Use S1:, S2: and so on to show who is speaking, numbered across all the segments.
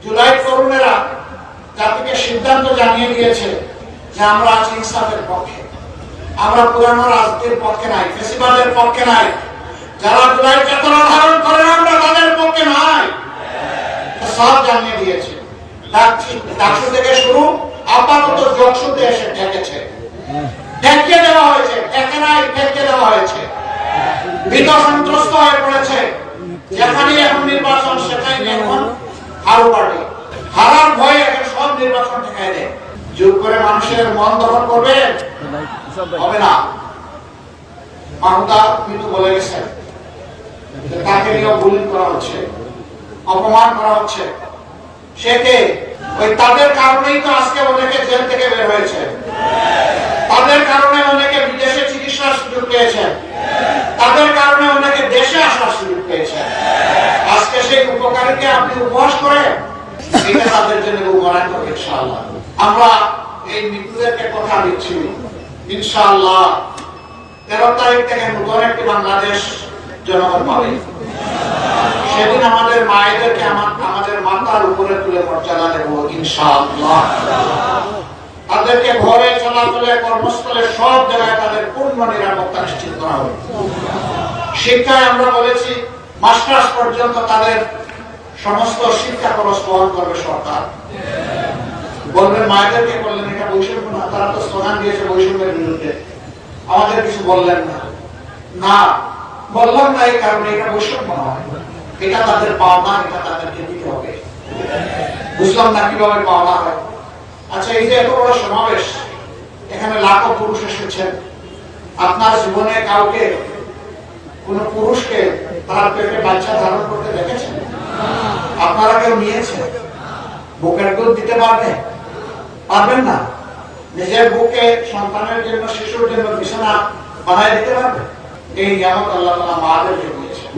S1: জুলাই তরুণেরা জাতিকে সিদ্ধান্ত জানিয়ে দিয়েছে যে আমরা আজ ইনসাফের পক্ষে, আমরা পুরানো রাজনীতির পক্ষে নাই, ফেসিবাদের পক্ষে নাই। যারা জুলাই চেতনা ধারণ করে আমরা তাদের পক্ষে নাই, সব জানিয়ে দিয়েছে। ডাকসু থেকে শুরু আপাতত যোগসূত্রে এসে ঠেকেছে, ঠেকিয়ে দেওয়া হয়েছে, ঠেকে নাই ঠেকিয়ে দেওয়া হয়েছে। ভীত সন্ত্রস্ত হয়ে পড়েছে। যেখানে এখন নির্বাচন সেখানে এখন হারু পার্টি, হারার ভয়ে এখন সব নির্বাচন ঠেকাই দেয়। জোর করে মানুষের মন দখল করবে হবে না। মাহুদা কিন্তু বলে গেছেন তাকে নিয়ে বুলিং করা হচ্ছে, অপমান করা হচ্ছে। সে কে? ওই তাদের কারণেই তো আজকে অনেকে জেল থেকে বের হয়েছে, তাদের কারণে অনেকে বিদেশে চিকিৎসার সুযোগ পেয়েছেন, তাদের কারণে অনেকে দেশে আসার সুযোগ পেয়েছেন। আজকে সেই উপকারীকে আপনি উপহাস করে এটা তাদের জন্য উপকার করবে ইনশাআল্লাহ। আমরা এই মৃত্যুদেরকে কথা দিচ্ছি ইনশাআল্লাহ 13 তারিখ থেকে নতুন একটি বাংলাদেশ জনগণ পাবে। সেদিন আমাদের মায়েদেরকে আমাদের মাথার উপরে তুলে মর্যাদা দেব ইনশাআল্লাহ। তাদেরকে ঘরে চলাচলে কর্মস্থলে সব জায়গায় তাদের পূর্ণ নিরাপত্তা নিশ্চিত করা হবে। শিক্ষায় আমরা বলেছি মাস্টার্স পর্যন্ত তাদের সমস্ত শিক্ষা খরচ বহন করবে সরকার। বলবেন মায়েদেরকে বললেন এটা বৈষম্য না, তারা তো স্লোগান দিয়েছে বৈষম্যের বিরুদ্ধে, আমাদের কিছু বললেন না। না বললাম না এই কারণে এটা বৈষম্য নয়, এটা তাদের পাওনা, এটা তাদেরকে দিতে হবে। বুঝলাম না কিভাবে পাওনা হয়। আচ্ছা, এই যে এত বড় সমাবেশ, এখানে লাখো পুরুষ এসেছেন, আপনার জীবনে কাউকে কোন পুরুষকে তার পেটে বাচ্চা ধারণ করতে দেখেছেন? আপনারা কেউ নিয়েছেন? বুকের দুধ দিতে পারবেন না? নিজের বুকে সন্তানের জন্য, শিশুর জন্য বিছানা বানায় দিতে পারবে? এই নিয়ামত আল্লাহ তাআলা মাদেরকে দিয়েছেন।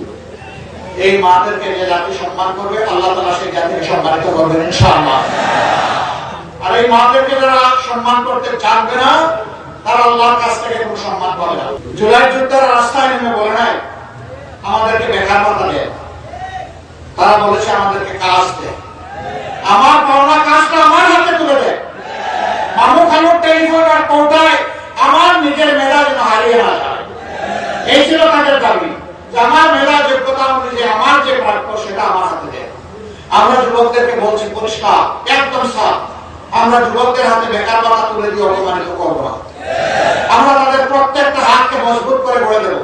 S1: এই মাদেরকে যে জাতি সম্মান করবে আল্লাহ তাআলা সেই জাতিকে সম্মানিত করবেন ইনশাআল্লাহ। আর এই মাদেরকে যারা সম্মান করতে চাইবে না তারা আল্লাহর কাছ থেকে কোনো সম্মান পাবে না। জুলাই যুদ্ধের রাস্তায় নেমে বলে নাই আমাদেরকে বেকার ভাতা দেয়, তারা বলেছে আমাদেরকে কাজ দেয়। আমার পাওনা কাজটা আমার হাতে তুলে দেয়। মামু খালুর টেলিফোন আর কোটায় আমার নিজের মেধা যেন হারিয়ে না যায়, এই ছিল তাদের দাবি যে আমার মেধা যোগ্যতা অনুযায়ী আমার যে প্রাপ্য সেটা আমার হাতে দেয়। আমরা যুবকদেরকে বলছি পরিষ্কার একদম সাফ, আমরা যুবকদের হাতে বেকার ভাতা তুলে দিয়ে অপমানিত করবো না। আমরা তাদের প্রত্যেকটা হাতকে মজবুত করে গড়ে দেবো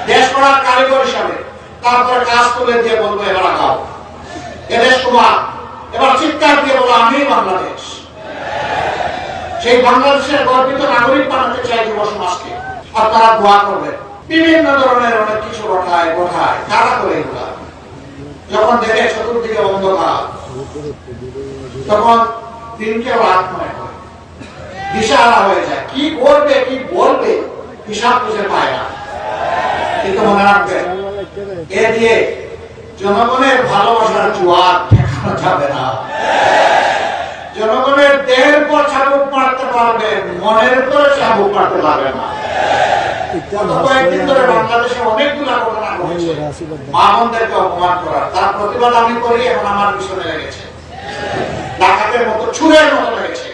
S1: দেশ গড়ার কারিগর হিসাবে। তারপরে কাজ তুলে দিয়ে বলবো এবার আগাও, এদেশ তোমার। এবার চিৎকার দিয়ে বলো আমি বাংলাদেশ। সেই বাংলাদেশের গর্বিত নাগরিক বানাতে চাই যুব সমাজকে। আপনারা দোয়া করবেন। বিভিন্ন ধরনের অনেক কিছু ঘটায় কারা করে এগুলা। যখন দেখে চতুর্দিকে অন্ধকার তখন দিনকে রাত মনে করে দিশাহারা হয়ে যায়, কি করবে কি বলবে হিসাব বুঝে পায় না। কিন্তু মনে রাখবেন এ দিয়ে জনগণের ভালোবাসার জোয়ার ঠেকানো যাবে না। জনগণের দেহের উপর চাবুক মারতে পারবেন, মনের উপরে চাবুক মারতে পারবে না। কয়েকদিন ধরে বাংলাদেশে অনেকগুলা ঘটনা ঘটেছে মা বোনদেরকে অপমান করার, তার প্রতিবাদ আমি করি, এখন আমার পিছনে লেগেছে ডাকাতের মতো, চুরের মতো লেগেছে।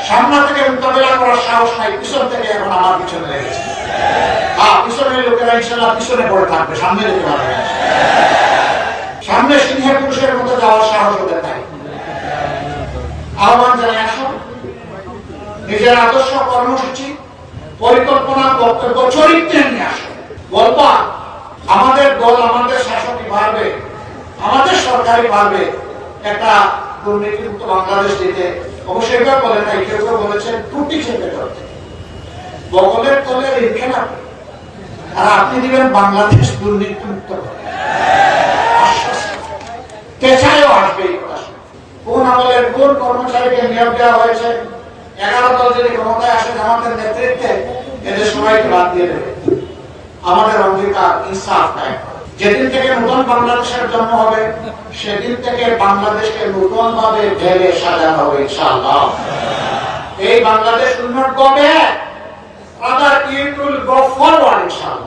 S1: সামনে থেকে মোকাবেলা করার সাহস নাই, পিছন থেকে এখন আমার পিছনে লেগেছে। পিছনের লোকেরা ইনশাআল্লাহ পিছনে পড়ে থাকবে, সামনে যেতে পারবে না। সামনে সিংহের পুরুষের মতো যাওয়ার সাহস ওদের নাই। আহ্বান জানাই আসুন, নিজের আদর্শ কর্মসূচি পরিকল্পনা বক্তব্য চরিত্রে নিয়ে আসুন। বলবা আমাদের দল, আমাদের শাসকই পারবে, আমাদের সরকারই পারবে একটা দুর্নীতিমুক্ত বাংলাদেশ দিতে। অবশ্যই কেউ বলে নাই, কেউ কেউ বলেছেন ত্রুটি চেপে করতে। বগলের তলে রেখে না, আর আপনি দিবেন বাংলাদেশ দুর্নীতিমুক্ত করে। পেছায়ও আসবে এই কথা। কোন আমলের কোন কর্মচারীকে নিয়োগ দেওয়া হয়েছে, 11 দল যদি ক্ষমতায় আসে জামাতের নেতৃত্বে, এদের সবাইকে বাদ দিয়ে দেবে। আমাদের অঙ্গীকার ইনসাফ নাই। যেদিন থেকে নতুন বাংলাদেশের জন্ম হবে সেদিন থেকে বাংলাদেশকে নতুন ভাবে ঢেলে সাজানো হবে ইনশাআল্লাহ। এই বাংলাদেশ উন্নত হবে, rather it will go forward ইনশাআল্লাহ।